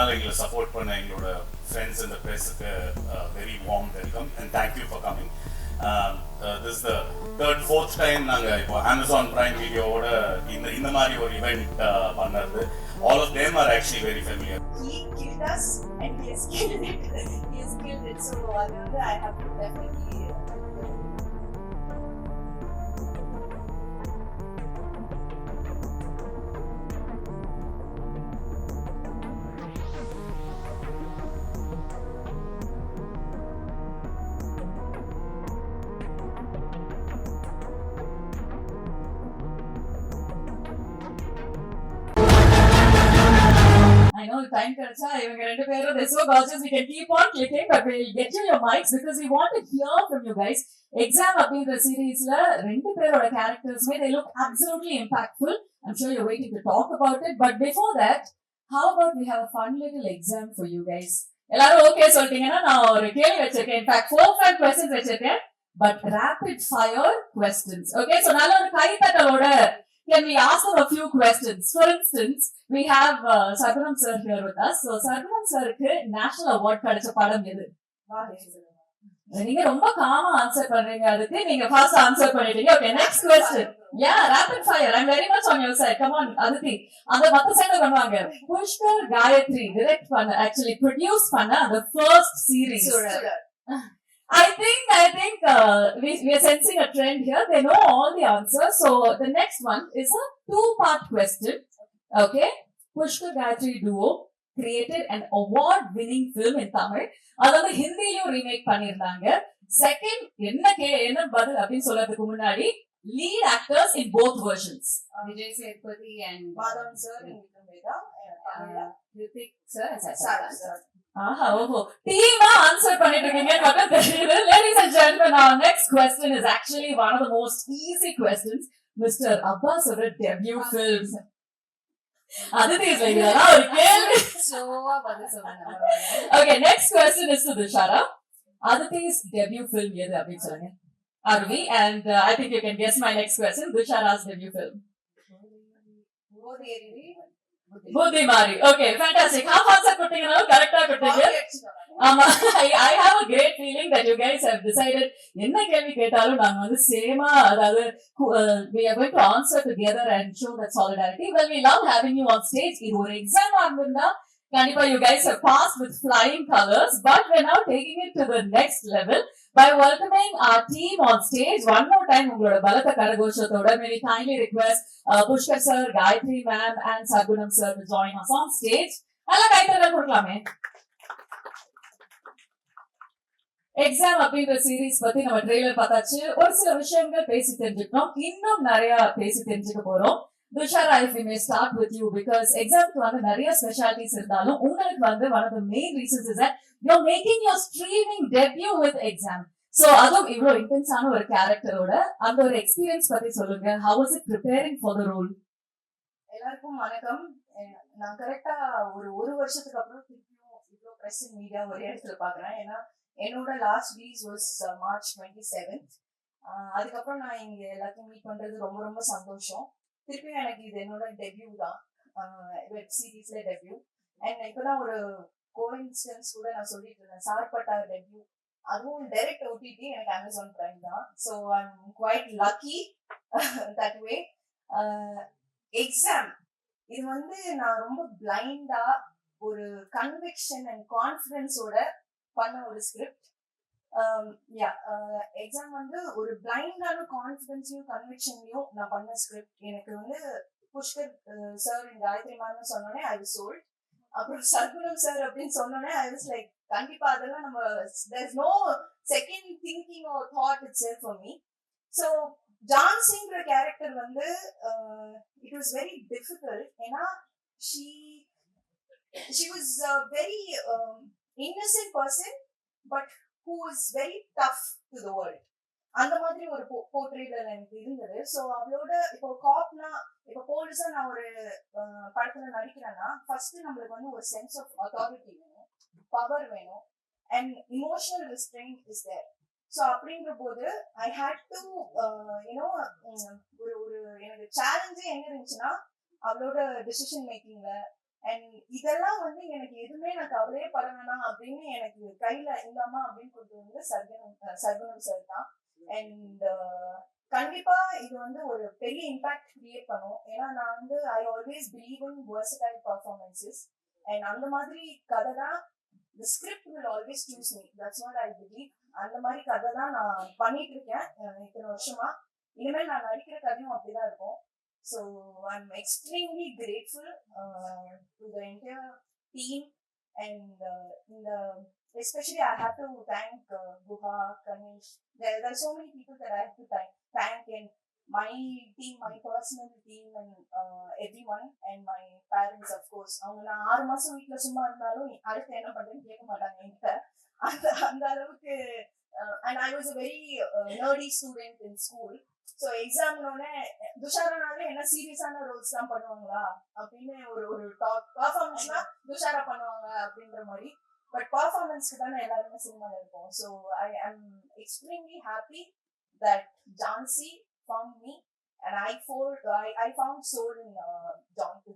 நாள் எங்களை சப்போர்ட் பண்ண எங்களோட ஃப்ரெண்ட்ஸ் இந்த ப்ரெஸ்ஸுக்கு very warm welcome and thank you for coming. This the fourth time நாங்கள் இப்போ அமேசான் பிரைம் வீடியோவோட இந்த மாதிரி ஒரு இவெண்ட் பண்ணது. All of them are actually very familiar. He killed us and he has killed it. He has killed it. So I have to definitely. I know the time கிடைச்சா இவங்க ரெண்டு பேரும் they're so gorgeous, we can keep on clicking, but we'll get you your mics because we want to hear from you guys. Exam அப்படின்ற சீரீஸ்ல ரெண்டு பேரோட கேரக்டர்ஸ்மே they look absolutely impactful. I'm sure you're waiting to talk about it, but before that, how about we have a fun little exam for you guys? எல்லாரும் okay சொல்லிட்டீங்கன்னா நான் ஒரு கேள்வி வச்சிருக்கேன். In fact 4-5 questions வச்சிருக்கேன், but rapid fire questions. Okay, so நல்ல ஒரு கைத்தட்டலோட can we ask them a few questions? For instance, we have Sargunam sir here with us. So Sargunam sir க்கு national award கிடைச்ச படம் எது? நீங்க ரொம்ப காமா ஆன்சர் பண்றீங்க, அதுக்கு நீங்க ஃபாஸ்ட் ஆன்சர் பண்ணிட்டீங்க. Okay, next question. Yeah, rapid fire. I'm very much on your side. Come on, Aditi. அந்த மத்த சைடுல பண்ணுவாங்க. புஷ்கர் காயத்ரி டைரக்ட் பண்ண, actually produce பண்ண அந்த first series. I think we are sensing a trend here. They know all the answers. So the next one is a 2-part question. Okay, Pushkar Gayatri duo created an award-winning film in Tamil. அதாவது ஹிந்திலயும் remake பண்ணிருந்தாங்க. Second என்ன பதில் அப்படின்னு சொல்றதுக்கு முன்னாடி lead actors in both versions. Vijay Sethupathi and Madhavan sir in Vikramveda, Hrithik sir and Sarah sir. Aha, oh, team answer பண்ணிட்டு இருக்கீங்க மட்டும் தெரியுது. Ladies and gentlemen, our next question is actually one of the most easy questions. Mr. Abbas oda debut film. Aditi is like that. ஒரு கேள்வி ஸ்லோவா பதில் சொல்லுங்க. Okay, next question is to Dushara. Aditi's debut film எது அப்படின்னு சொல்லுங்க. Arvi, and I think you can guess my next question. Dushara's debut film. Budhimari. Okay, fantastic. Half answer கொடுத்தீங்கன்னா கரெக்ட்டா கொடுத்தீங்க. ஆமா, I have a great feeling that you guys have decided என்ன கேள்வி கேட்டாலும் நாங்க வந்து சேமா, அதாவது we are going to answer together and show that solidarity. Well, we love having you on stage. இது ஒரு எக்ஸாம் ஆகுதுன்னா கண்டிப்பா you guys have passed with flying colors, but we're now taking it to the next level by welcoming our team on stage. One more time, உங்களோட பலத்த கரகோஷத்தோட may we kindly request Pushkar sir, Gayatri ma'am and Sargunam sir to join us on stage. நல்லா கைத்தட்டல் கொடுக்கலாமே. Exam அப்படின்ற series பத்தி நம்ம trailer பார்த்தாச்சு, ஒரு சில விஷயங்கள் பேசி தெரிஞ்சுக்கணும், இன்னும் நிறைய பேசி தெரிஞ்சுக்க போறோம். Dushara, if we may start with you, because examக்கு வந்து நிறைய ஸ்பெஷாலிட்டிஸ் இருந்தாலும் உங்களுக்கு வந்து one of the main reasons is that you're making your streaming debut with exam. So அதுவும் இவ்வளவு இன்டென்ஸான ஒரு கேரக்டரோட அந்த ஒரு எக்ஸ்பீரியன்ஸ் பத்தி சொல்லுங்க. How was it preparing for the role? எல்லாருக்கும் வணக்கம். நான் கரெக்டா ஒரு வருஷத்துக்கு அப்புறம் திருப்பியும் இவ்வளோ பிரஸ் மீடியா ஒரே இடத்துல பாக்குறேன். ஏன்னா என்னோட last release was March 27th. அதுக்கப்புறம் நான் இங்க எல்லாத்தையும் மீட் பண்றது ரொம்ப ரொம்ப சந்தோஷம். திருப்பியும் எனக்கு இது என்னோட டெபியூ தான், வெப் சீரீஸ்ல டெபியூ. அண்ட் இப்பதான் ஒரு கோஇன்சிடன்ஸ் கூட நான் சொல்லிட்டு இருந்தேன், சார்பட்டா டெபியூ, அதுவும் டைரக்ட் ஓடிடி, எனக்கு அமேசான் பிரைம் தான். So I am quite lucky that way. Exam இது வந்து நான் ரொம்ப பிளைண்டா ஒரு கன்விக்ஷன் அண்ட் கான்ஃபிடன்ஸோட பண்ண ஒரு ஸ்கிரிப்ட். எக்ஸாம் வந்து ஒரு பிளைண்டான கான்ஃபிடன்ஸையும் கன்விக்ஷன்லையும் நான் பண்ண ஸ்கிரிப்ட். எனக்கு வந்து புஷ்கர் சார் அண்ட் காயத்ரி மேம்னு சொன்னோடனே ஐ வாஸ் சோல்ட். அப்புறம் சர்குணம் சார் அப்படின்னு சொன்னோடனே ஐ வாஸ் லைக் கண்டிப்பா அதெல்லாம் நம்ம there is no second thinking or thought itself for me. So ஜான்சிங்கிற கேரக்டர் வந்து இட் வாஸ் வெரி டிஃபிகல்ட். ஏன்னா she was a very innocent person but who is very tough to the world. அந்த மாதிரி ஒரு portrait எனக்கு இருந்தது. So அவளோட இப்போ காப்னா, இப்போ போலீஸா நான் ஒரு படத்துல நடிக்கிறேன்னா ஃபர்ஸ்ட் நம்மளுக்கு வந்து ஒரு சென்ஸ் ஆஃப் அத்தாரிட்டி வேணும், பவர் வேணும், and emotional restraint is there. So அப்படின்ற போது ஐ ஹேட் டு யூனோ ஒரு எனக்கு சேலஞ்சே எங்க இருந்துச்சுன்னா அவளோட டெசிஷன் மேக்கிங்ல. அண்ட் இதெல்லாம் வந்து எனக்கு எதுவுமே கவலையே பட வேணாம் அப்படின்னு எனக்கு கையில இல்லாம அப்படின்னு கொண்டு வந்து சர்க்குணம் சார் தான். அண்ட் கண்டிப்பா இது வந்து ஒரு பெரிய இம்பாக்ட் கிரியேட் பண்ணும். ஏன்னா நான் வந்து I always believe in versatile performances. And அந்த மாதிரி கதை தான் the script will always choose me. That's what I believe. அந்த மாதிரி கதை தான் நான் பண்ணிட்டு இருக்கேன் இத்தனை வருஷமா. இனிமேல் நான் நடிக்கிற கதையும் அப்படிதான் இருக்கும். So I'm extremely grateful to the entire team. And இந்த especially I have to thank Guha, Kanish. There are so many people that I have to thank and my team, my personal team, and everyone, and my parents, of course. அவங்க நான் 6 மாசம் வீட்டுல சும்மா இருந்தாலும் அடுத்து என்ன பண்றேன்னு கேட்க மாட்டாங்க என்கிட்ட. அந்த அளவுக்கு. And I was a very nerdy student in school. So எக்ஸாம்னோட துஷாரானாலே என்ன சீரியஸான ரோல்ஸ் தான் பண்ணுவாங்களா அப்படின்னு ஒரு டாக் பர்ஃபார்மன்ஸ்னா துஷாரா பண்ணுவாங்க அப்படின்ற மாதிரி. பட் பர்ஃபார்மன்ஸ்க்கு தானே எல்லாருமே சினிமாவில் இருப்போம். So I am extremely happy that Jhansi found me, and I found soul in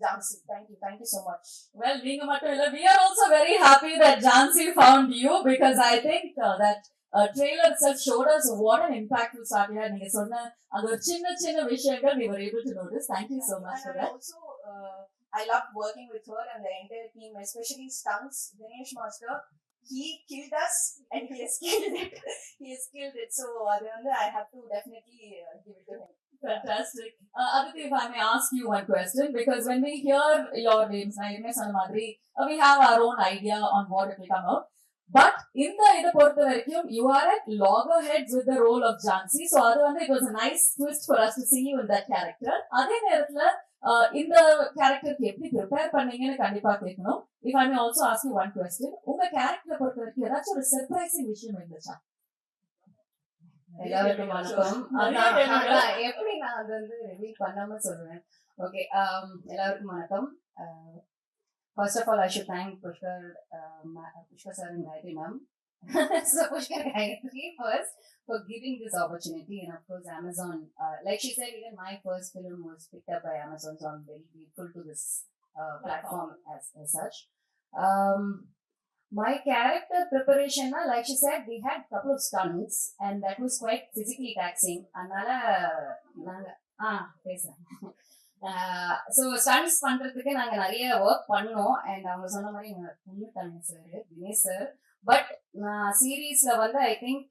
Jhansi. Thank you so much. Well, நீங்க மட்டும் இல்ல, we are also very happy that Jhansi found you, because I think that trailer itself showed us what an impact will start here. நீங்க சொன்ன அந்த ஒரு சின்ன விஷயங்கள் we were able to notice. Thank you so much for that. Also I love working with her and the entire team, especially stunts. Dinesh Master, he killed us and he has killed it. So I have to definitely give it to him. Fantastic. Aditi, if I may ask you one question, because when we hear your names, we have our own idea on what it will come out. But in the idu portha varaikkum you are at loggerheads with the role of Jhansi. So it was a nice twist for us to see you in that character. அதே நேரத்துல இந்த கேரக்டருக்கு எப்படி prepare பண்ணீங்கன்னு கண்டிப்பா கேட்கணும். If I may also ask you one question, உங்க character பொறுத்த வரைக்கும் ஏதாச்சும் ஒரு சர்ப்ரைசிங் விஷயம் இருந்துச்சா? எல்லாருக்கும் வணக்கம். எப்படி நான் அது வந்து ரிவீல் பண்ணாம சொல்லுவேன். ஓகே, எல்லாருக்கும் வணக்கம். First of all, I should thank Pushkar sir and Gayatri ma'am. So Pushkar Gayatri first for giving this opportunity, and of course Amazon. Like she said, even my first film was picked up by Amazon, so I'm very grateful to this platform as such. My character preparation, like she said, we had a couple of stunts, and that was quite physically taxing. So stunts பண்றதுக்கு நாங்க நிறைய work பண்ணோம். And அவங்க சொன்ன மாதிரி Dinesh sir. But நான் சீரீஸ்ல வந்து ஐ திங்க்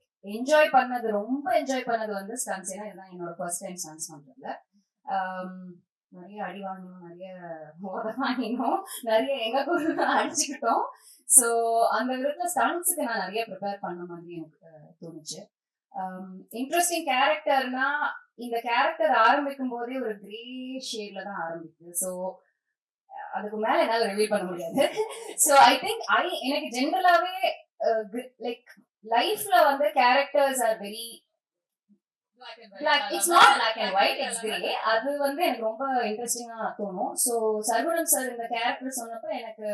ரொம்ப என்ஜாய் பண்ணது வந்து ஸ்டன்ஸ். ஏன்னா இதுதான் என்னோட ஃபர்ஸ்ட் டைம் ஸ்டன்ஸ் பண்றதுல. நிறைய அடி வாங்கினோம், நிறைய வாங்கினோம், நிறைய எங்க அடிச்சுக்கிட்டோம். ஸோ அந்த விதத்துல ஸ்டன்ஸுக்கு நான் நிறைய ப்ரிப்பேர் பண்ண மாதிரி எனக்கு தோணுச்சு. இன்ட்ரெஸ்டிங் கேரக்டர்னா இந்த கேரக்டர் ஆரம்பிக்கும் போதே ஒரு கிரே ஷேட்ல தான் ஆரம்பிக்குது. ஸோ அதுக்கு மேல என்னால ரிவீல் பண்ண முடியாது. ஸோ ஐ திங்க் எனக்கு ஜென்ரலாவே லைக் லைஃப்ல வந்து characters are very it's not black and white, it's grey. அது வந்து எனக்கு ரொம்ப இன்ட்ரெஸ்டிங்கா தோணும். ஸோ சர்வனம் சார் இந்த கேரக்டர் சொன்னப்ப எனக்கு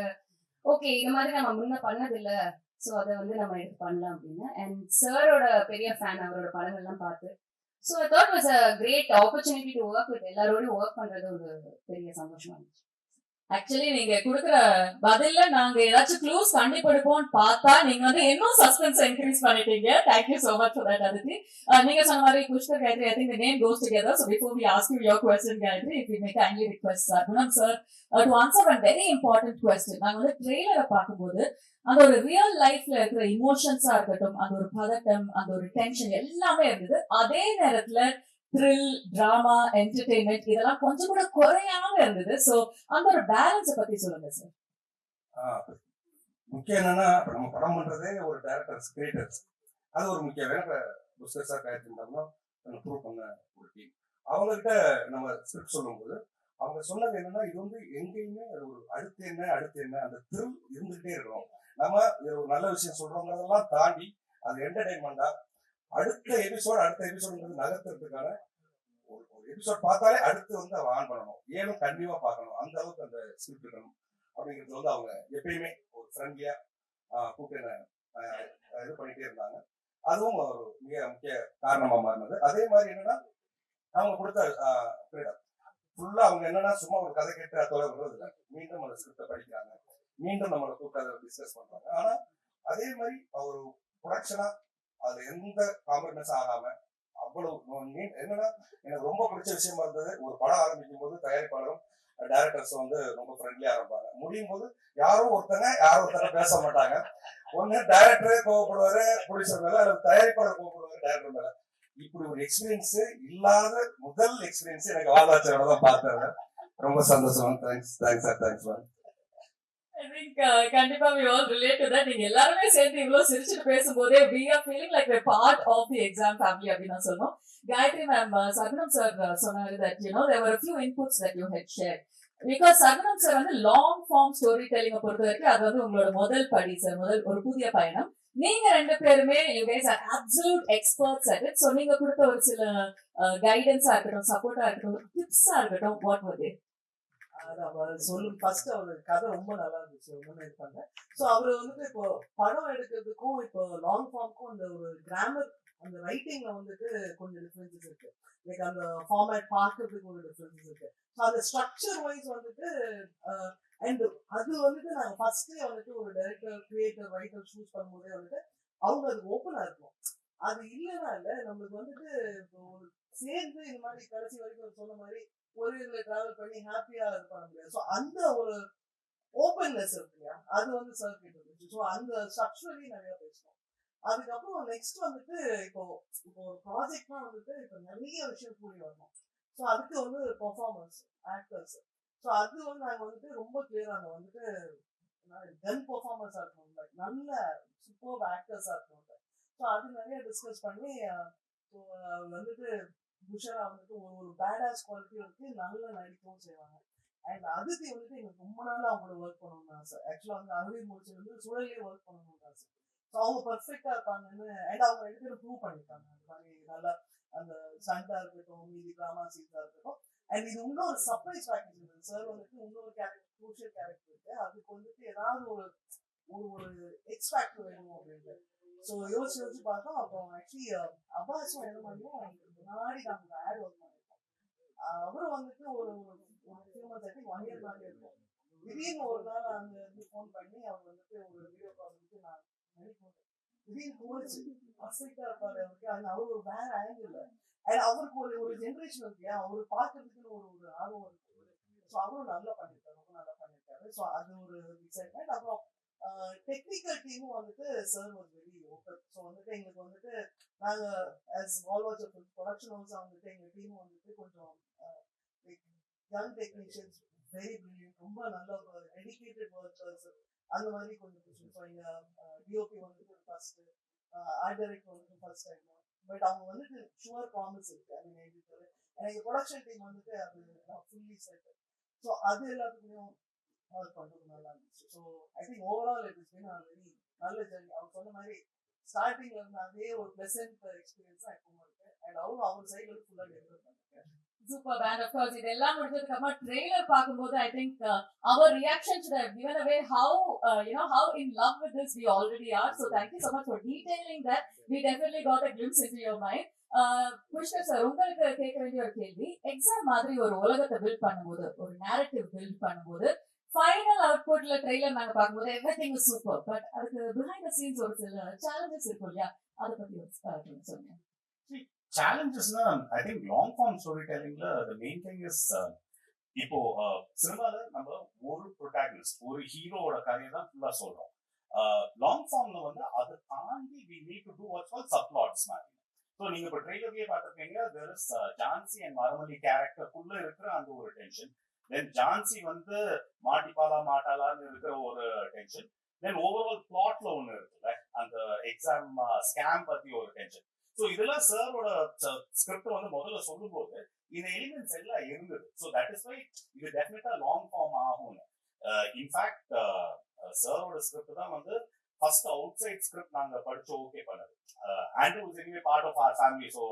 ஓகே, இது மாதிரி நம்ம முன்ன பண்ணதில்லை, ஸோ அதை வந்து நம்ம எடுத்து பண்ணலாம் அப்படின்னு. அண்ட் சாரோட பெரிய ஃபேன், அவரோட படங்கள்லாம் பார்த்து. So I thought was a great opportunity to work with எல்லாரோடையும் ஒர்க் பண்றது ஒரு பெரிய சந்தோஷமா இருந்துச்சு. ஆக்சுவலி நீங்க கொடுக்குற பதில்ல நாங்க ஏதாச்சும் க்ளூஸ் கண்டுபிடிப்போம்னு பார்த்தா நீங்க வந்து இன்னும் சஸ்பென்ஸ் இன்க்ரீஸ் பண்ணிட்டீங்க. Thank you so much for that Aditi. நீங்க சொன்ன மாதிரி Pushkar Gayathri, I think the name goes together. So before we ask you your question, Gayatri, if we may kindly request Sargunam sir to answer one very important question. நாங்க வந்து ட்ரெய்லரை பார்க்கும்போது அந்த ஒரு real லைஃப்ல இருக்கிற இமோஷன்ஸா இருக்கட்டும், அந்த ஒரு பதட்டம், அந்த ஒரு டென்ஷன் எல்லாமே இருந்தது. அதே நேரத்துல த்ரில், டிராமா, என்டர்டெயின்மெண்ட் இதெல்லாம் கொஞ்சம் கூட குறையாம இருந்தது. சோ அந்த ஒரு பேலன்ஸ பத்தி சொல்லுங்க சார். முக்கியம் என்னன்னா, நம்ம படம் பண்றதே ஒரு டைரக்டர்ஸ், கிரியேட்டர்ஸ், அது ஒரு முக்கியம். வேற புஷ்கர் சார் காயத்ரி ப்ரூவ் பண்ண ஒரு டீம். அவங்க கிட்ட நம்ம ஸ்கிரிப்ட் சொல்லும்போது அவங்க சொன்னது என்னன்னா, இது வந்து எங்கேயுமே அது ஒரு அடுத்து என்ன அந்த த்ரில் இருந்துகிட்டே இருக்கணும். நம்ம ஒரு நல்ல விஷயம் சொல்றோங்கிறதெல்லாம் தாண்டி அது என்டர்டைன்மெண்டா அடுத்த எபிசோடு நகர்த்துறதுக்கான ஒரு எபிசோட் பார்த்தாலே அடுத்து வந்து அவன் ஆன் பண்ணணும், ஏனும் கண்டிப்பா பார்க்கணும், அந்த அளவுக்கு அந்த ஸ்கிரிப்ட் இருக்கணும் அப்படிங்கிறது வந்து அவங்க எப்பயுமே ஒரு ஃப்ரெண்ட்லியா கூப்பிட்டு இது பண்ணிட்டே இருந்தாங்க. அதுவும் ஒரு மிக முக்கிய காரணமா மாறினது. அதே மாதிரி என்னன்னா, அவங்க கொடுத்த ஃப்ரீடம் ஃபுல்லா அவங்க என்னன்னா சும்மா ஒரு கதை கேட்டு அதோட விடுறது இல்லை, மீண்டும் அந்த ஸ்கிரிப்டை படிக்கிறாங்க, மீண்டும் நம்மளை கூப்பிட்டு அதை டிஸ்கஸ் பண்றாங்க. ஆனா அதே மாதிரி ஒரு ப்ரொடக்ஷனா அது எந்த காம்ப்ரமைஸ் ஆகாம அவ்வளவு என்னன்னா எனக்கு ரொம்ப பிடிச்ச விஷயமா இருந்தது, ஒரு படம் ஆரம்பிக்கும் போது தயாரிப்பாளரும் டைரக்டர்ஸ் வந்து ரொம்ப ஃப்ரெண்ட்லியா ஆரம்பிப்பாங்க. முடியும் போது யாரும் ஒருத்தங்க பேச மாட்டாங்க. ஒண்ணு டைரக்டரே கோவப்படுவாரு ப்ரொடியூசர் மேல, அல்லது தயாரிப்பாளர் கோவப்படுவாரு டைரக்டர் மேல. இப்படி ஒரு எக்ஸ்பீரியன்ஸ் இல்லாத முதல் எக்ஸ்பீரியன்ஸ் எனக்கு வாழ்வாச்சரோட தான் பார்த்தேன். ரொம்ப சந்தோஷம். Thanks sir, thanks ma'am. I think கண்டிப்பா we all relate to that. நீங்க எல்லாருமே சேர்ந்து இவ்வளவு சிரிச்சுட்டு பேசும்போதே we are feeling like we're part of the exam family அப்படின்னு நான் சொல்லணும். காயத்ரி மேம், சகுனம் சார் சொன்னாரு that there were a few inputs that you had shared. Because சகுனம் சார் வந்து லாங் ஃபார்ம் ஸ்டோரி டெல்லிங்க பொறுத்த வரைக்கும் அது வந்து உங்களோட முதல் படி சார், ஒரு புதிய பயணம். நீங்க ரெண்டு பேருமே you guys are absolute experts at it. So நீங்க கொடுத்த ஒரு சில கைடன்ஸா இருக்கட்டும், சப்போர்ட்டா இருக்கட்டும், டிப்ஸா இருக்கட்டும், வாட் were they? சொல்லும் ஃபர்ஸ்ட் அவரு கதை ரொம்ப நல்லா இருந்துச்சு, ரொம்ப இருப்பாங்க. ஸோ அவரு வந்துட்டு இப்போ படம் எடுக்கிறதுக்கும் இப்போ லாங் ஃபார்முக்கும் அந்த ஒரு கிராமர் அந்த ரைட்டிங்ல வந்துட்டு கொஞ்சம் டிஃபரன்சஸ் இருக்கு. லைக் அந்த ஃபார்மேட் பார்க்கறதுக்கு ஒரு டிஃபரன்சஸ் இருக்கு. ஸோ அந்த ஸ்ட்ரக்சர் வைஸ் வந்துட்டு அண்ட் அது வந்துட்டு நாங்கள் ஃபர்ஸ்டே வந்துட்டு ஒரு டைரக்டர், கிரியேட்டர், ரைட்டர் சூஸ் பண்ணும்போதே வந்துட்டு அவங்க அது ஓப்பனா இருக்கும். அது இல்லைன்னா இல்லை நம்மளுக்கு வந்துட்டு இப்போ ஒரு சேர்ந்து இந்த மாதிரி கடைசி வரைக்கும் சொன்ன மாதிரி ஒரு இதுல டிராவல் பண்ணி ஹாப்பியா இது பண்ண முடியாது. ஸோ அந்த ஒரு ஓப்பன்னஸ் இருக்கு இல்லையா, அது வந்து சார் கிட்ட இருந்துச்சு. ஸோ அந்த ஸ்ட்ரக்சரலி நிறைய பேசணும். அதுக்கப்புறம் நெக்ஸ்ட் வந்துட்டு இப்போ ஒரு ப்ராஜெக்ட்னா வந்துட்டு இப்போ நிறைய விஷயம் கூடி வரணும். ஸோ அதுக்கு வந்து பெர்ஃபார்மன்ஸ், ஆக்டர்ஸ். ஸோ அது வந்து நாங்கள் வந்துட்டு ரொம்ப கிளியராக வந்துட்டு கன் பெர்ஃபார்மன்ஸாக இருக்கணும், லைக் நல்ல சூப்பர் ஆக்டர்ஸாக இருக்கணும். ஸோ அது நிறைய டிஸ்கஸ் பண்ணி ஸோ வந்துட்டு புஷரா வந்துட்டு ஒரு பேடாஸ் குவாலிட்டி இருக்கு, நல்ல நடிக்கவும் செய்வாங்க. அண்ட் அதித்தி வந்துட்டு எங்களுக்கு ரொம்ப நாள் அவங்களோட ஒர்க் பண்ணணும்னு ஆசை. ஆக்சுவலா வந்து அறுவை முடிச்சு வந்து சூழலே ஒர்க் பண்ணணும்னு ஆசை. ஸோ அவங்க பர்ஃபெக்டா இருப்பாங்கன்னு அண்ட் அவங்க எடுத்து ப்ரூவ் பண்ணிட்டாங்க. அந்த மாதிரி நல்லா அந்த ஸ்டண்டா இருக்கட்டும், மீதி டிராமா சீன்ஸா இருக்கட்டும். அண்ட் இது இன்னொரு சர்ப்ரைஸ் பேக்கேஜ் இருக்கு. சார் வந்துட்டு இன்னொரு கேரக்டர், க்ரூஷியல் கேரக்டர் இருக்கு, அதுக்கு வந்துட்டு ஏதாவது ஒரு எக்ஸ்பேக்ட் வேணும் அப்படின்ட்டு. ஸோ யோசிச்சு பார்த்தோம். அப்புறம் ஆக்சுவலி அப்பாஸும் என்ன பண்ணுவோம், முன்னாடி நாங்கள் ஆட் ஒர்க் பண்ணிருக்கோம். அவரும் வந்துட்டு ஒரு few months, I think 1 year மாதிரி இருக்கும். திடீர்னு ஒரு நாள் அங்க இருந்து ஃபோன் பண்ணி அவர் வந்துட்டு ஒரு வீடியோ கால் வந்துட்டு நான் நடிப்போம். திடீர்னு போச்சு, பர்ஃபெக்டா இருப்பாரு அவருக்கு. அது அவர் ஒரு வேற ஆங்கிள். அண்ட் அவருக்கு ஒரு ஜென்ரேஷன் இருக்கு, அவரு பார்க்கறதுக்குன்னு ஒரு ஆர்வம் இருக்கு. ஸோ அவரும் நல்லா பண்ணிருக்காரு, ரொம்ப நல்லா பண்ணிருக்காரு. ஸோ அது ஒரு எக்ஸைட்மெண்ட். அப்புறம் டெக்னிக்கல் டீமும் வந்துட்டு sir was very open. So வந்துட்டு எங்களுக்கு வந்துட்டு நாங்கள் ஆஸ் ஆல் வாட்ச் ப்ரொடக்ஷன் ஹவுஸாக வந்துட்டு எங்கள் டீம் வந்துட்டு கொஞ்சம் யங் டெக்னீஷியன்ஸ், வெரி பிரில்லியன்ட், ரொம்ப நல்ல டெடிக்கேட்டட் ஒர்க்கர்ஸ், அந்த மாதிரி கொஞ்சம் பிடிச்சி. ஸோ எங்கள் டிஓபி வந்துட்டு ஃபர்ஸ்ட், ஆர்ட் டைரக்டர் வந்துட்டு ஃபர்ஸ்ட் டைம். பட் அவங்க வந்துட்டு ஷுவர் ப்ராமிஸ் இருக்கு. ஐ மீன் எனக்கு ப்ரொடக்ஷன் டீம் வந்துட்டு அது ஃபுல்லி செட். ஸோ அது எல்லாத்துக்குமே ஒர்க் பண்ணுறது நல்லா இருந்துச்சு. So I think overall it is been a very நல்ல ஜர்னி. அவர் சொன்ன மாதிரி ஸ்டார்டிங்ல இருந்து அதே ஒரு பிளசன்ட் எக்ஸ்பீரியன்ஸ் தான் எப்பவும் இருக்கு. அண்ட் அவரும் அவர் சைட்ல இருந்து ஃபுல்லா டெலிவர் பண்ணிருக்காரு. சூப்பர். அண்ட் ஆஃப் கோர்ஸ் இதெல்லாம் முடிஞ்சதுக்கு அப்புறமா ட்ரெய்லர் பார்க்கும்போது I think our reaction should have given away how how in love with this we already are. So thank you so much for detailing that. We definitely got a glimpse into your mind. Pushkar sir, உங்களுக்கு கேட்க வேண்டிய ஒரு கேள்வி, exam மாதிரி ஒரு உலகத்தை build பண்ணும்போது, ஒரு நேரட்டிவ் பில்ட் பண்ணும்போது, ஃபைனல் அவுட்புட்ல ட்ரெய்லர் நாங்க பார்க்கும்போது எவ்ரிதிங் இஸ் சூப்பர். பட் அதுக்கு பிஹைண்ட் த சீன்ஸ் ஒரு சில சேலஞ்சஸ் இருக்கும் இல்லையா, அதை பத்தி சொல்லுங்க. சேலஞ்சஸ்னா I think long form story டெல்லிங்ல தி மெயின் திங் இஸ் இப்போ சினிமால நம்ம ஒரு ப்ரொட்டாகனிஸ்ட், ஒரு ஹீரோவோட கதையை தான் ஃபுல்லா சொல்றோம். லாங் ஃபார்ம்ல வந்து அதை தாண்டி we need to do what's called subplots மாதிரி. ஸோ நீங்க இப்போ ட்ரெய்லர்லயே பார்த்துருக்கீங்க, there is ஜான்சி அண்ட் மரமல்லி கேரக்டருக்குள்ள இருக்கிற அந்த ஒரு டென்ஷன், தென் ஜான்சி வந்து மாட்டிப்பாலா மாட்டாளான்னு இருக்கிற ஒரு டென்ஷன், தென் ஓவரால் பிளாட்ல ஒண்ணு இருக்குல்ல, அந்த எக்ஸாம் ஸ்கேம் பத்தி ஒரு டென்ஷன். ஸோ இதெல்லாம் சாரோட ஸ்கிரிப்ட் வந்து முதல்ல சொல்லும் போது இந்த எலிமெண்ட்ஸ் எல்லாம் இருந்தது. ஸோ தட் இஸ் வை இது டெஃபினட்டா லாங் ஃபார்ம் ஆகும். இன்ஃபேக்ட் சாரோட ஸ்கிரிப்ட் தான் வந்து ஃபர்ஸ்ட் அவுட் சைட் ஸ்கிரிப்ட் நாங்க படிச்சு ஓகே பண்ணது. Andrew is anyway part of our family. So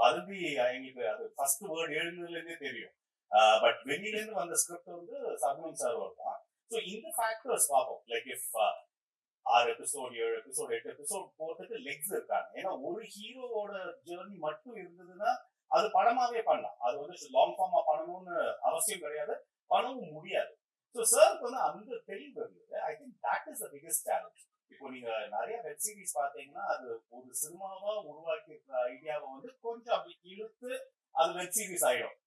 Vadhandhi எங்களுக்கு அது ஃபர்ஸ்ட் வேர்ட் எழுதுனதுல இருந்தே தெரியும். பட் வெளியில இருந்து வந்த ஸ்கிரிப்ட் வந்து சகுனம் சார் தான். ஸோ இந்த ஃபேக்டர்ஸ் பார்ப்போம். Like if 6 episode 7 episode 8 episode போறதுக்கு லெக்ஸ் இருக்காங்க. ஏன்னா ஒரு ஹீரோவோட ஜெர்னி மட்டும் இருந்ததுன்னா அது படமாவே பண்ணலாம். அது வந்து லாங் ஃபார்மா பண்ணணும்னு அவசியம் கிடையாது, பண்ணவும் முடியாது. ஸோ சாருக்கு வந்து அந்த தெளிவு இருந்தது. I think that is the biggest challenge. இப்போ நீங்க நிறைய வெப் சீரிஸ் பாத்தீங்கன்னா அது ஒரு சினிமாவா உருவாக்கி இருக்கிற ஐடியாவை வந்து கொஞ்சம் அப்படி இழுத்து அது வெப் சீரிஸ் ஆயிடும்.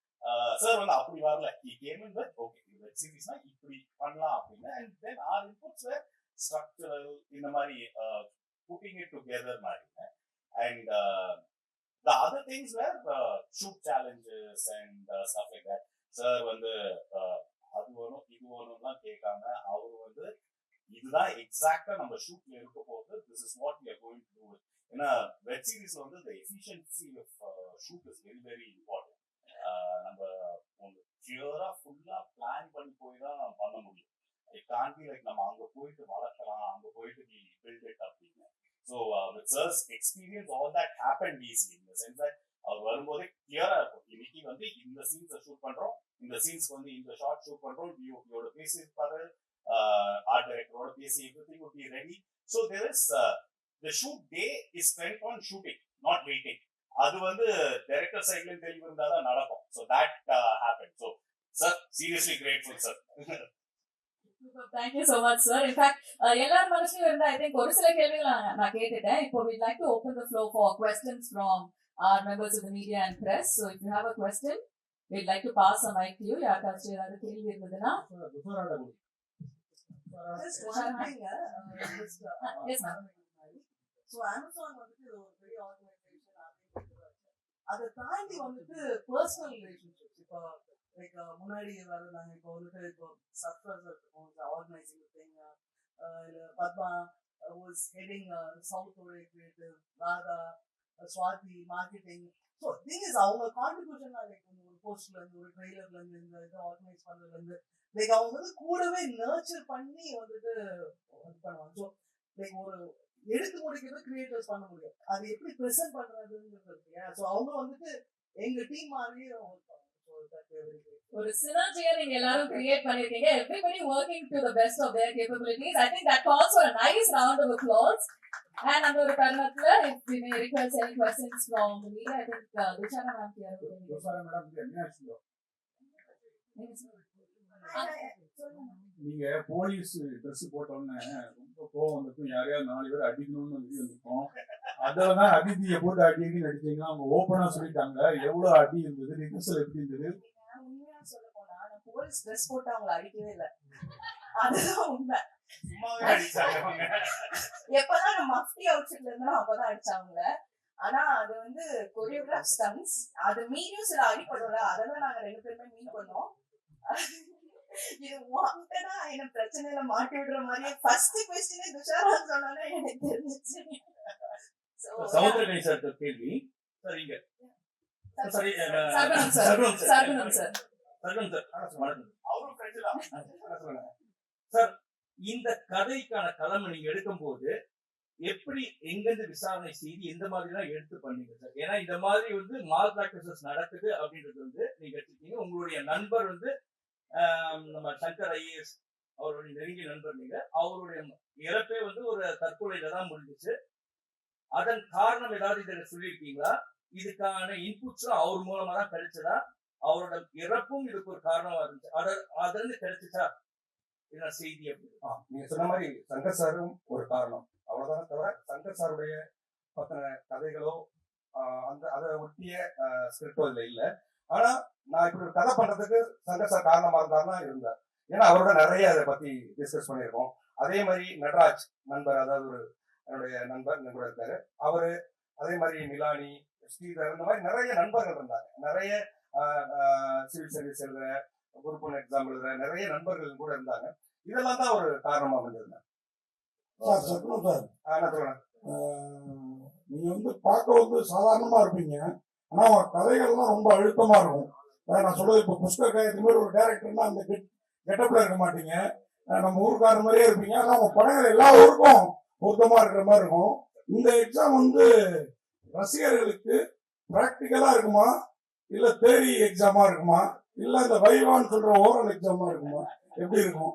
சார் வந்து அப்படி வரல. He came in with okay web சீரிஸ்னா இப்படி பண்ணலாம் அப்படின்னு. And then our inputs were structural, இந்த மாதிரி புட்டிங் இட் டுகெதர் மாதிரி. And the other things were shoot challenges and stuff like that. Sir வந்து அது வேணும் இது வேணும்லாம் கேட்காம அவர் வந்து இதுதான் எக்ஸாக்டா நம்ம ஷூட்ல இருக்க போகுது, this is what we are going to do. ஏன்னா வெப் சீரிஸ்ல வந்து the efficiency of shoot is very very important. நம்ம ஒன்று கிளியரா ஃபுல்லா பிளான் பண்ணி போய் தான் பண்ண முடியும். இட் கான்ட் பி லைக் நம்ம அங்க போயிட்டு வளர்க்கலாம், அங்க போயிட்டு we build it அப்படின்னு. So with sir's experience all that happened easily in the sense that அவர் வரும்போதே கிளியரா இருக்கும். இன்னைக்கு வந்து இந்த சீன்ஸை ஷூட் பண்றோம், இந்த சீன்ஸ்க்கு வந்து இந்த ஷார்ட் ஷூட் பண்றோம், டிஓபியோட பேசி இருப்பாரு, ஆர்ட் டைரக்டரோட பேசி everything would be ready. So there is the shoot day is spent on shooting, not waiting. அது வந்து டைரக்டர் சைட்ல தெளிவு இருந்தா தான் நடக்கும். So that happened. So sir, seriously grateful sir. Thank you so much, sir. In fact, எல்லார் மனசுலயும் இருந்த I think ஒரு சில கேள்விகள் நான் கேட்டுட்டேன். இப்போ we'd like to open the floor for questions from our members of the media and press. So if you have a question, we'd like to pass a mic to you. யாருக்காச்சும் ஏதாவது கேள்வி இருந்ததுன்னா Just one thing, yes ma'am. So Amazon வந்துட்டு ஒரு பெரிய organisation, அதை தாண்டி வந்துட்டு பர்சனல் ரிலேஷன்ஷிப்ஸ் இப்போ லைக் முன்னாடி வரதாங்க. இப்போ வந்துட்டு இப்போ சர்ஃபர்ஸ் இருக்கும் ஆர்கனைசிங் திங், இல்லை பத்மா வாஸ் ஹெடிங் சவுத்தோட creative, Radha Swathi marketing. So thing is அவங்க கான்ட்ரிபியூஷன் தான் லைக் ஒரு போஸ்ட்ல இருந்து ஒரு ட்ரெய்லர்ல இருந்து இந்த இதை ஆர்கனைஸ் பண்றதுல இருந்து லைக் அவங்க வந்து கூடவே நர்ச்சர் பண்ணி வந்துட்டு இது பண்ணுவாங்க. ஸோ லைக் ஒரு எடுத்து முடிக்கிறது கிரியேட்டர்ஸ் பண்ண முடியும், அது எப்படி ப்ரெசென்ட் பண்றதுங்கிறது இல்லையா. ஸோ அவங்க வந்துட்டு எங்க டீம் மாதிரியே ஒரு synergy நீங்க எல்லாரும் கிரியேட் பண்ணிருக்கீங்க. Everybody working to the best of their capabilities. I think that calls for a nice round of applause. And அந்த ஒரு தருணத்துல if we may request any questions from the media, I think Dushara ma'am here. Dushara madam என்னாச்சு? நீங்க police dress போட்டோன்னு ரொம்ப கோவம் வந்துருக்கும், யாரையாவது 4 பேர் அடிக்கணும்னு சொல்லி வந்துருக்கோம். அதெல்லாம் அதிதியை போட்டு அடிக்கணும்னு அடிச்சீங்கன்னா அவங்க ஓப்பனா சொல்லிட்டாங்க. எவ்வளவு அடி இருந்தது, ரிஹர்சல் எப்படி இருந்தது? உண்மையா சொல்ல போனா நான் போலீஸ் ட்ரெஸ் போட்டு அவங்களை அடிக்கவே இல்லை, அதுதான் உண்மை. எப்பதான் நான் மஃப்டி அவுட்ஃபிட்ல இருந்தா அப்பதான் அடிச்சாங்க. ஆனா அது வந்து கொரியோகிராஃப் ஸ்டன்ஸ், அது மீறியும் சில அடிப்படல, அதெல்லாம் நாங்க 2 பேருமே மீன் பண்ணோம். இது வாண்டடா என்ன பிரச்சனையில மாட்டி விடுற மாதிரியே ஃபர்ஸ்ட் क्वेश्चन துஷாரா சொன்னானே எனக்கு தெரிஞ்சிச்சு. சௌந்தரகணி சார் கேள்வி. சரிங்க சரி சர்வனம் சார் அவரும் ஃப்ரெண்ட் தான் சார். இந்த கதைக்கான களம் நீங்க எடுக்கும் போது எப்படி எங்கிருந்து விசாரணை செய்து எந்த மாதிரி எல்லாம் எடுத்து பண்ணீங்க சார்? ஏன்னா இந்த மாதிரி வந்து மால் பிராக்டிசஸ் நடக்குது அப்படின்றது வந்து நீங்க எடுத்துக்கீங்க. உங்களுடைய நண்பர் வந்து நம்ம சங்கர் ஐஏஎஸ் அவருடைய நெருங்கிய நண்பர், நீங்க அவருடைய இறப்பே வந்து ஒரு தற்கொலையில தான் முடிஞ்சிச்சு. அதன் காரணம் ஏதாவது இதை சொல்லியிருக்கீங்களா? இதுக்கான இன்புட்ஸும் அவர் மூலமா தான் கிடைச்சதா? அவரோட இறப்பும் இதுக்கு ஒரு காரணமா இருந்துச்சு, அதுல இருந்து கிடைச்சிச்சா என்ன செய்தி? அப்படி நீங்க சொன்ன மாதிரி சங்கர் சாரும் ஒரு காரணம், அவ்வளவுதான். தவிர சங்கர் சாருடைய பத்தின கதைகளோ அந்த அதை ஒட்டிய ஸ்கிரிப்டோ இதுல இல்ல. ஆனா நான் இப்படி ஒரு கதை பண்றதுக்கு சங்கர் சார் காரணமா இருந்தாருன்னா இருந்தார். ஏன்னா அவரோட நிறைய அதை பத்தி டிஸ்கஸ் பண்ணியிருக்கோம். அதே மாதிரி நடராஜ் நண்பர், அதாவது ஒரு என்னுடைய நண்பர் கூட இருக்காரு, அவரு அதே மாதிரி மிலானி, ஸ்ரீதர், இந்த மாதிரி நிறைய நண்பர்கள் இருந்தாங்க. நிறைய சிவில் சர்வீஸ் எழுதுற, குரூப் 1 எக்ஸாம் எழுதுற நிறைய நண்பர்கள் கூட இருந்தாங்க. இதெல்லாம் தான் ஒரு காரணமா வந்திருந்தேன். நீங்க வந்து பார்க்க வந்து சாதாரணமா இருப்பீங்க, ஆனா அவங்க கதைகள்லாம் ரொம்ப அழுத்தமா இருக்கும். நான் சொல்றது இப்போ புஷ்கர் காயத்து மாதிரி ஒரு டைரக்டர்னா அந்த கெட்டப்ல இருக்க மாட்டீங்க, நம்ம ஊருக்கார மாதிரியே இருப்பீங்க. ஆனா அவங்க படங்கள் எல்லா ஊருக்கும் பொருத்தமா இருக்கிற மாதிரி இருக்கும். இந்த எக்ஸாம் வந்து ரசிகர்களுக்கு பிராக்டிக்கலா இருக்குமா, இல்ல தேரி எக்ஸாமா இருக்குமா, இல்ல இந்த வைவான்னு சொல்ற ஓரல் எக்ஸாமா இருக்குமா, எப்படி இருக்கும்?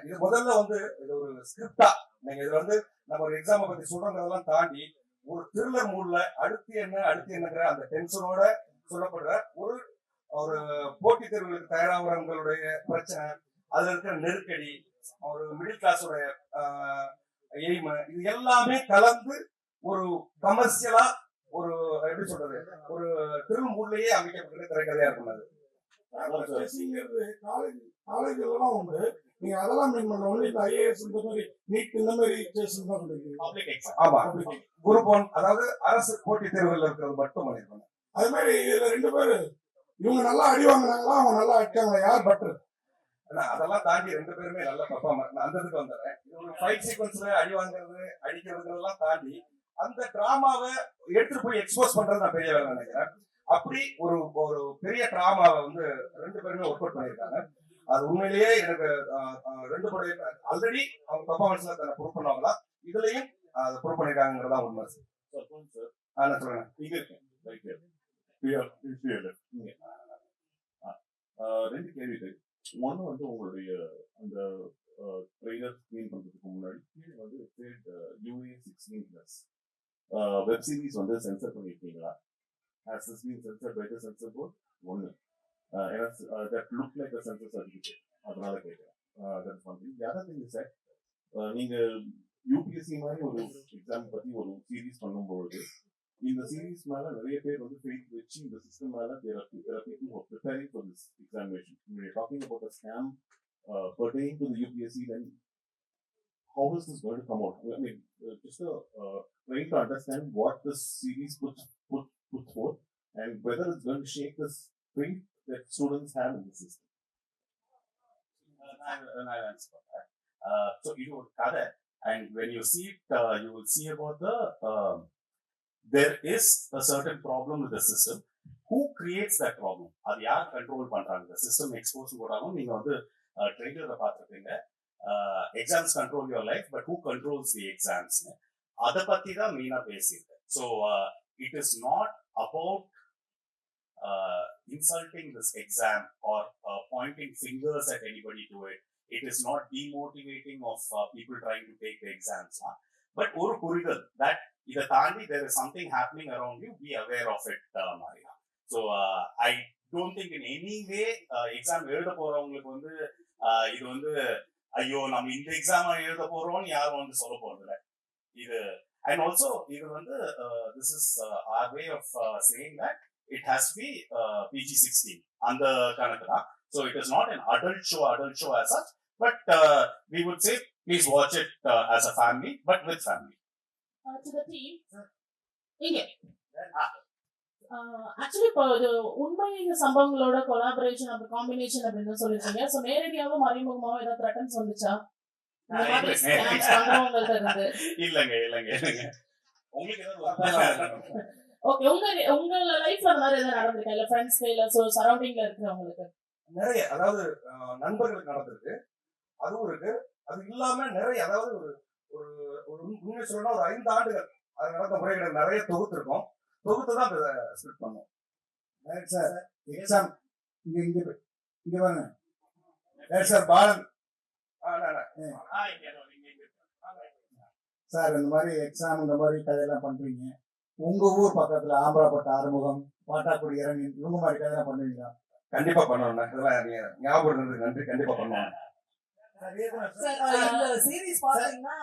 இது முதல்ல வந்து இது ஒரு ஸ்கிரிப்டா, நீங்க இதுல வந்து நம்ம ஒரு எக்ஸாமை பத்தி சொல்றதெல்லாம் தாண்டி ஒரு த்ரில்லர் மூட்ல அடுத்து என்னங்கிற அந்த டென்ஷனோட சொல்லப்படுற ஒரு போட்டித் தேர்வுகளுக்கு தயாராகிறவங்களுடைய பிரச்சனை, அதுல இருக்கிற நெருக்கடி, ஒரு மிடில் கிளாஸோட எய்ம், இது எல்லாமே கலந்து ஒரு கமர்ஷியலா ஒரு எப்படி சொல்றது ஒரு திரு மூட்லயே அமைக்கப்பட்ட திரைக்கதையா இருக்கும் அது. காலேஜ்லாம் உண்டு. நீங்க அதெல்லாம் மீன் பண்ண ஒன்லி இந்த ஐஏஎஸ் இந்த மாதிரி நீட் இந்த மாதிரி ஸ்டேஷன் தான் சொல்லிருக்கீங்க. ஆமா, குரூப் 1 அதாவது அரசு போட்டித் தேர்வுகள் இருக்கிறது மட்டும் பண்ணிருக்காங்க. அது மாதிரி இதுல 2 பேரு இவங்க நல்லா அடி வாங்கினாங்களா, அவங்க நல்லா அடிச்சாங்களா, யார் பட்டர்? அதெல்லாம் தாண்டி 2 பேருமே நல்ல பர்ஃபார்மர். நான் அந்த இதுக்கு வந்துடுறேன். இது ஒரு ஃபைட் சீக்வன்ஸ்ல அடி வாங்குறது அடிக்கிறதுலாம் தாண்டி அந்த டிராமாவை எடுத்துட்டு போய் எக்ஸ்போஸ் பண்றது நான் பெரிய வேலை நினைக்கிறேன். அப்படி ஒரு ஒரு பெரிய டிராமாவை வந்து 2 பேருமே ஒர்க் அவுட் பண்ணியிருக்காங்க. அது உண்மையிலேயே எனக்கு 2 படம் ஆல்ரெடி அவங்க பர்ஃபார்மன்ஸ்ல தன்னை ப்ரூவ் பண்ணுவாங்களா, இதுலயும் அதை ப்ரூவ் பண்ணிருக்காங்கிறதா உண்மை. நான் சொல்றேன் இங்க இருக்கேன். 2 கேள்விகள். ஒன்று வந்து உங்களுடைய அந்த ட்ரெய்லர் ஸ்க்ரீன் பண்றதுக்கு முன்னாடி கீழே வந்து UA 16+ வெப் சீரிஸ் வந்து சென்சர் பண்ணிருக்கீங்களா? Has this been censored by the censor board? ஒன்று that look like a censor certificate. அதனால கேட்கிறேன். That's one thing. The other thing is that நீங்க UPSC மாதிரி ஒரு எக்ஸாம் பத்தி ஒரு சீரீஸ் பண்ணும்போது இந்த சீரீஸ் மேல நிறைய பேர் வந்து ஃபெய்த் வச்சு இந்த சிஸ்டம் மேல there are people who are preparing for this examination. When you're talking about a scam pertaining to the UPSC, then how is this going to come out? I mean, just trying to understand what this series puts forth and whether it's going to shake this faith that students have in the system. So இது ஒரு கதை, and when you see it, you will see about the there is a certain problem with the system. Who creates that problem? அது யார் control பண்றாங்க? The system expose போறாங்க. நீங்க வந்து ட்ரெய்லரை பார்த்துருப்பீங்க. Exams control your life, but who controls the exams? அதை பத்தி தான் மெயினா பேசியிருக்கேன். So it is not about insulting this exam or pointing fingers at anybody to it. It is not demotivating of people trying to take the exams. But ஒரு புரிதல் that இதை தாண்டி there is something happening around you, be aware of it, Maria. So I don't think in any way exam எழுத போறவங்களுக்கு வந்து இது வந்து ஐயோ நம்ம இந்த எக்ஸாம் எழுத போறோம்னு யாரும் வந்து சொல்ல போறது இல்லை. இது and also இது வந்து this is our way of saying that it has to be PG-16 அந்த கணக்கு தான். So it is not an adult show as such, but we would say please watch it as a family, but with family. To the team, இங்கே actually இப்போ இது உண்மை சம்பவங்களோட collaboration அப்படி combination அப்படின்னு சொல்லிருக்கீங்க. ஸோ நேரடியாகவும் மறைமுகமாகவும் ஏதாவது த்ரெட்டன்ஸ் வந்துச்சா பண்றவங்கள்ட்ட இருந்து? இல்லைங்க உங்களுக்கு ஓகே, உங்க லைஃப்ல அந்த மாதிரி எதாவது நடந்திருக்கா? இல்ல ஃப்ரெண்ட்ஸ் இல்ல சரௌண்டிங்ல இருக்கிறவங்களுக்கு? நிறைய, அதாவது நண்பர்களுக்கு நடந்திருக்கு, அதுவும் இருக்கு. அது இல்லாம நிறைய, அதாவது ஒரு உண்மை சொல்லணும்னா ஒரு 5 ஆண்டுகள் அது நடந்த முறைகள் நிறைய தொகுத்துருக்கோம். தொகுத்து தான் ஸ்பிரிட் பண்ணோம். சார் எக்ஸாம் இங்க பாருங்க சார் பாலன் சார், இந்த மாதிரி எக்ஸாம் இந்த மாதிரி கதையெல்லாம் பண்றீங்க. உங்க ஊர் பக்கத்துல ஆம்பராப்பட்ட ஆறுமுகம், பாட்டாக்குடி இறங்கி இவங்க மாதிரி கதையெல்லாம் பண்ணுவீங்களா? கண்டிப்பா பண்ணுவோம். இதெல்லாம் நீங்க ஞாபகம் நன்றி. கண்டிப்பா பண்ணுவோம். இந்த சீரிஸ் பாத்தீங்கன்னா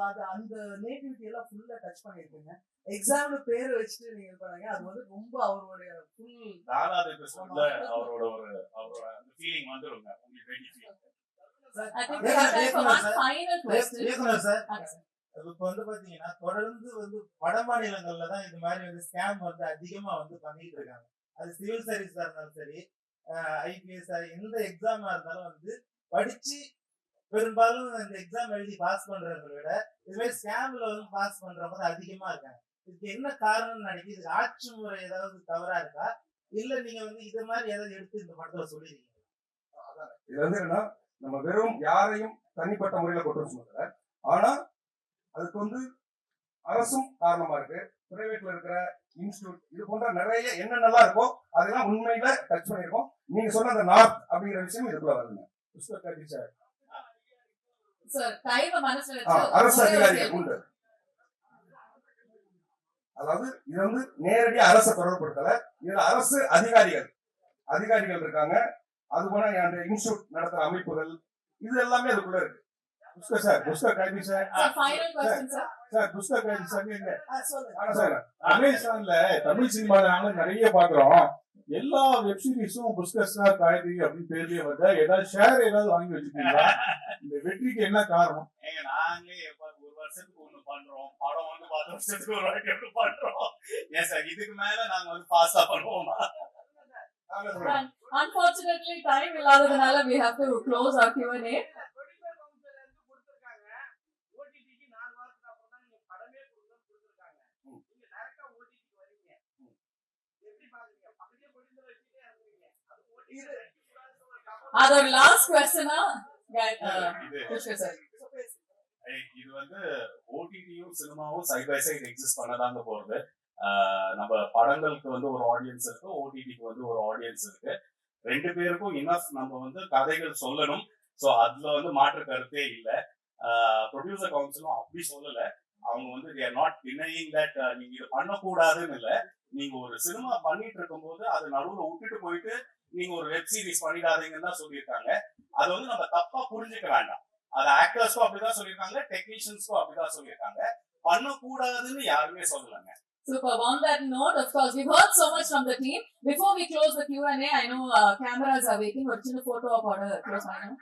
அது அந்த நேட்டிவிட்டி எல்லாம் ஃபுல்லா டச் பண்ணிருக்கீங்க. எக்ஸாம்ல பேர் வச்சுட்டு நீங்க பாருங்க, அது வந்து ரொம்ப அவருடைய ஃபுல் தாராத கிருஷ்ணன்ல அவரோட அந்த ஃபீலிங் வந்துருங்க. உங்களுக்கு ready feel. I think we have time for one final question. Sir இப்போ வந்து பாத்தீங்கன்னா தொடர்ந்து வந்து வட மாநிலங்கள்ல தான் இந்த மாதிரி வந்து ஸ்கேம் வந்து அதிகமா வந்து பண்ணிட்டு இருக்காங்க. அது சிவில் சர்வீஸா இருந்தாலும் சரி, IPS எந்த எக்ஸாமா இருந்தாலும் வந்து படிச்சு பெரும்பாலும் இந்த எக்ஸாம் எழுதி பாஸ் பண்றவங்க விட இது மாதிரி ஸ்கேம்ல வந்து பாஸ் பண்றவங்க தான் அதிகமா இருக்காங்க. இதுக்கு என்ன காரணம்னு நினைக்கிறீங்க? இது ஆட்சி முறை ஏதாவது தவறா இருக்கா, இல்ல நீங்க வந்து இது மாதிரி ஏதாவது எடுத்து இந்த படத்துல சொல்லிருக்கீங்க? இது வந்து என்னன்னா, நம்ம வெறும் யாரையும் தனிப்பட்ட முறையில கொண்டு சொல்லுங்க. ஆனா அதுக்கு வந்து அரசும் காரணமா இருக்கு, பிரைவேட்ல இருக்கிற இன்ஸ்டிடியூட் இது போன்ற நிறைய என்னென்னலாம் இருக்கோ அதெல்லாம் உண்மையில டச் பண்ணிருக்கோம். நீங்க சொன்ன அந்த நார்த் அப்படிங்கிற விஷயம் இதுக்குள்ள வருதுங்க. சார் டைம் மனசுல வச்சு அரசு அதிகாரிகள் உண்டு. அதாவது இது வந்து நேரடியா அரசை தொடர்புபடுத்தல, இதுல அரசு அதிகாரிகள் இருக்காங்க. அது போல அந்த இன்ஸ்டியூட் நடத்துற அமைப்புகள் இது எல்லாமே அதுக்குள்ள இருக்கு. புஷ்கர் சார், புஷ்கர் கைதி sir, final question, sir. Sir Pushkar கைதி சார் எங்க? சொல்லுங்க. ஆனா சார் அமேசான்ல தமிழ் சினிமால நாங்களும் நிறைய பாக்குறோம். எல்லா வெப் சீரிஸும் புஷ்கர் சார் காயத்ரி அப்படின்னு பேர்லயே வருதா? ஏதாவது ஷேர் ஏதாவது வாங்கி வச்சிருக்கீங்களா? இந்த வெற்றிக்கு என்ன காரணம்? நாங்களே ஒரு வருஷத்துக்கு ஒண்ணு பண்றோம், படம் வந்து 10 வருஷத்துக்கு ஒரு வாட்டி ஒண்ணு பண்றோம். ஏன் சார் இதுக்கு மேல நாங்க வந்து ஃபாஸ்டா பண்ணுவோமா? And unfortunately, time இல்லாததுனால we have to close our Q&A. அதோட லாஸ்ட் क्वेश्चनா புஷ்கர் சார். இது வந்து ஓடிடியும் சினிமாவும் சைட் பை சைடு எக்ஸிஸ்ட் பண்ணதாங்க போறது. நம்ம படங்களுக்கு வந்து ஒரு ஆடியன்ஸ் இருக்கு, ஓடிடிக்கு வந்து ஒரு ஆடியன்ஸ் இருக்கு. ரெண்டு பேருக்கும் இனஃப் நம்ம வந்து கதைகள் சொல்லணும். ஸோ அதுல வந்து மாற்று கருத்தே இல்லை. ப்ரொடியூசர் கவுன்சிலும் அப்படி சொல்லல. அவங்க வந்து they are not denying that நீங்க இது பண்ணக்கூடாதுன்னு இல்லை. நீங்க ஒரு சினிமா பண்ணிட்டு இருக்கும் போது அது நடுவுல விட்டுட்டு போயிட்டு நீங்க ஒரு வெப் சீரிஸ் பண்ணிடாதீங்கன்னு தான் சொல்லியிருக்காங்க. அதை வந்து நம்ம தப்பா புரிஞ்சுக்க வேண்டாம். அது ஆக்டர்ஸ்க்கும் அப்படிதான் சொல்லியிருக்காங்க, டெக்னீஷியன்ஸ்க்கும் அப்படிதான் சொல்லியிருக்காங்க. பண்ணக்கூடாதுன்னு யாருமே சொல்லலங்க. Super. On that note, of course, we've heard so much from the team. Before we close the Q&A, I know cameras are waiting. Or chinna photo op order close my know.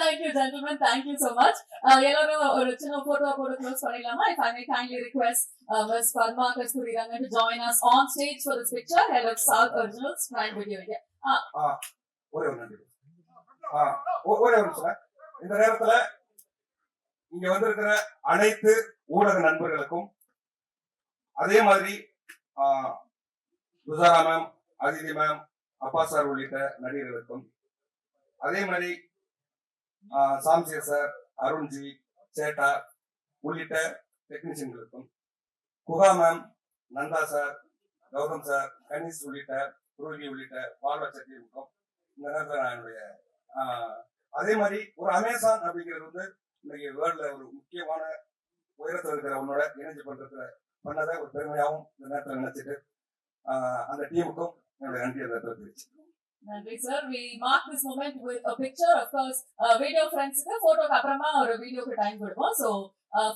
Thank you, gentlemen. Thank you so much. Ellarum oru chinna photo op order close pannilama. If I may kindly request Ms. Padma Kasturirangan to join us on stage for this picture. Head of South Originals Prime Video India. ஒரே ஒரு நன்றி. ஒரே ஒரு நிமிஷம். இந்த நேரத்துல இங்க வந்திருக்கிற அனைத்து ஊடக நண்பர்களுக்கும், அதே மாதிரி துஷாரா மேம், அதிதி மேம், அப்பா சார் உள்ளிட்ட நடிகர்களுக்கும், அதே மாதிரி சாம்சியர் சார், அருண்ஜி, சேட்டா உள்ளிட்ட டெக்னீஷியன்களுக்கும், Guha ma'am, Nandha sir, Gautham sir, Ganesh உள்ளிட்ட குருவி உள்ளிட்ட பால்வச்சத்திற்கும் இந்த நேரத்தில் நான் என்னுடைய அதே மாதிரி ஒரு அமேசான் அப்படிங்கிறது வந்து இன்னைக்கு வேர்ல்ட்ல ஒரு முக்கியமான உயரத்தில் இருக்கிற உன்னோட இணைஞ்சு பண்ணதை ஒரு பெருமையாகவும் இந்த நேரத்தில் நினைச்சிட்டு அந்த டீமுக்கும் என்னுடைய நன்றி அந்த நேரத்தில் தெரிவிச்சு. Nandri sir, we mark this moment with a picture. Of course, video friends ku photo ku apparama or video ku time kuduvom. So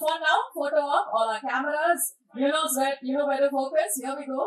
for now, photo up, all our cameras, you know where to focus. Here we go.